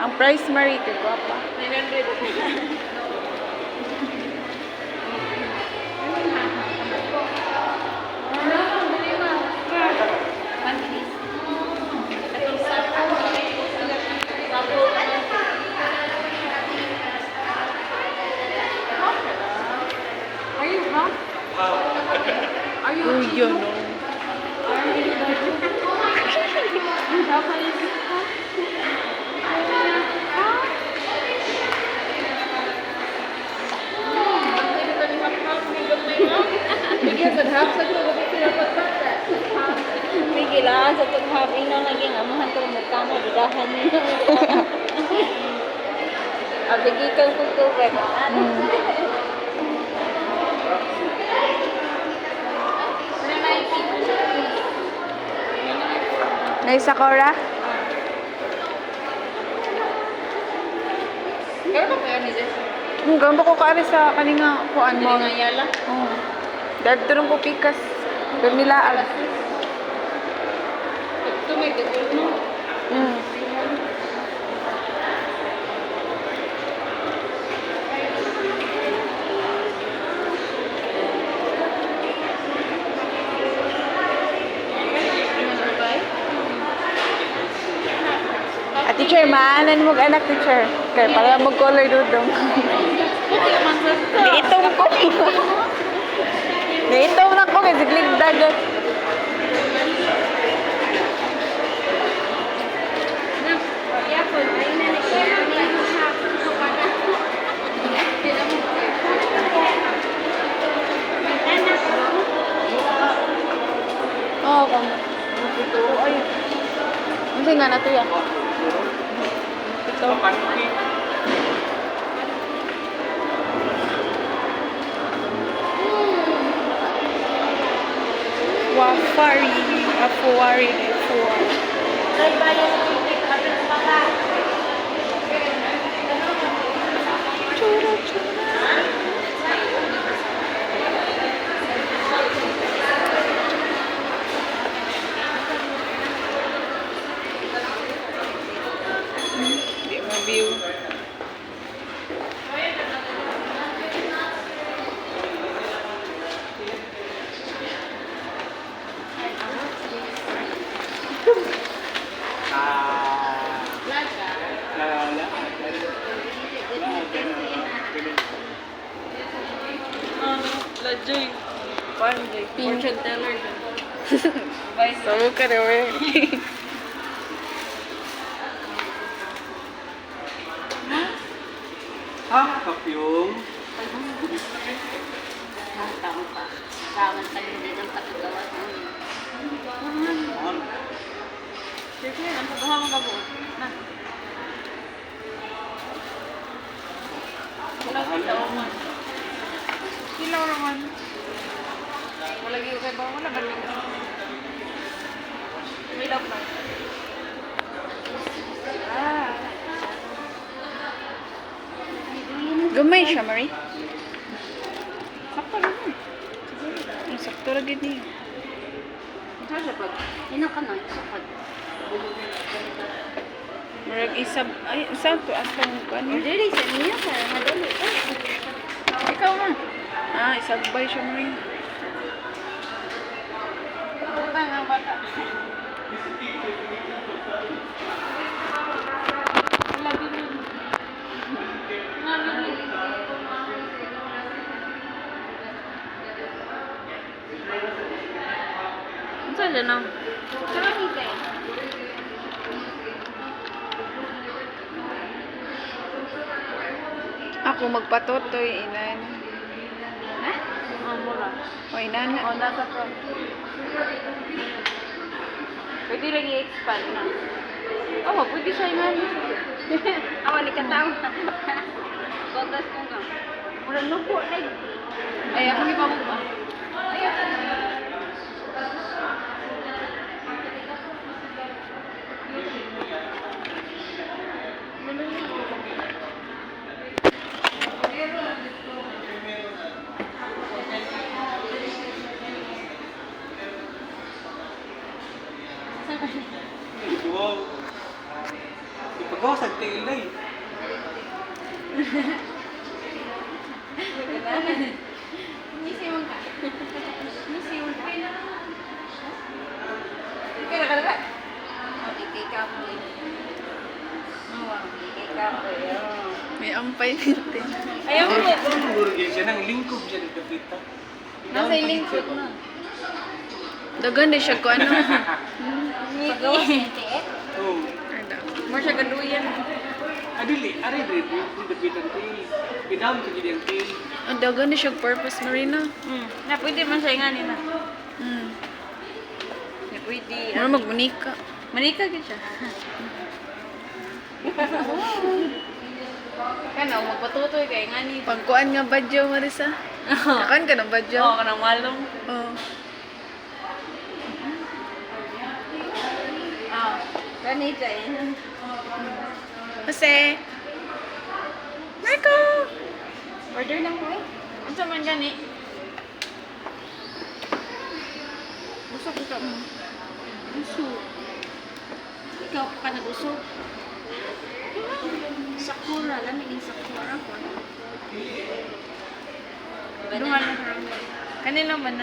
Ang price marito ko pa. 900. Are you hot? Are you Oh, cheap? yun, no. Japanese? Pigilan sa tughabing nang naging amahan ko magkano bidahan niyo. Abigikan ko tubig. Nay Sakura? Kaya ba kaya ni Jess? Gamba ko kaari sa kaninga kuan mo. Nga yala? Oo. Dahil turong ko pikas. Bernilaag. Ito may gagawin mo. Mm. Teacher, maanan mo anak, teacher. Kaya para mag-color dudong. Naitaw ko. Naitaw na ko kay siglig dagat. Oo, kung ito. Ay. Hindi nga na ito yan. Ito. Wafari. Afuari. Afuari. Chura, chura. Hindi ma-view. Lajoy. Panday. Fortune teller. Samu ka rin, we. Kapyong. Tao pa. Kawan tayo din ang patagawa. Sige, ang paghawa mo ka po. Na. Ilaw naman. Wala giyo kay ba? Wala ba rin? May daw pa. Gamay siya, Marie. Sakto lang. Ang sakto lagi niya. Ito siya pag. Ina ka na. Sapag. Marag isab... Ay, saan to? Asang kanya? Dili sa niya. Kaya madali. Ikaw na. Ah, isagbay siya, Marie. Buka nga bata. Saan dyan na? Sarami kayo. Ako magpatotoy, inan. Ha? Mura. O, inan. O, nasa front. Pwede lang i-expand na. Oo, pwede siya iman. Awa, ni katawa. Kontas ko nga. Mura lupo na eh. Ay, ako ni Pamu pa. Bawas ang tail na eh. Misiwan ka. Misiwan ka. Ikaw na ka. Ikay ka po eh. Ikay ka po eh. May ampay nito. Ayaw mo. Burger siya nang lingkod siya ng kapita. Nasa lingkod na. Dagan din siya ko ano. Pagawas niya tiet. Oo. Ada. More siya gaduyan. Adili, ari rin, dapit ang tail. Pinam ko gini ang tail. Ang dagan din siya purpose Marina. Na pwede man siya nga nila. Hmm. Na pwede. Ano magmunika. Manika gid siya. Kana magpatutoy kay nga ni. Pagkuan nga badyo Marisa. Akan ka ng badyo. Oo, kanang malong. Oh. Ah, ganito eh. Jose. Marco. Order lang ko eh. Unsa man gani? Busog ka mo. Busog. Ikaw ka nag-usog. Sakura, lamig yung sakura ko. Duhan na rin. Kanina ba na?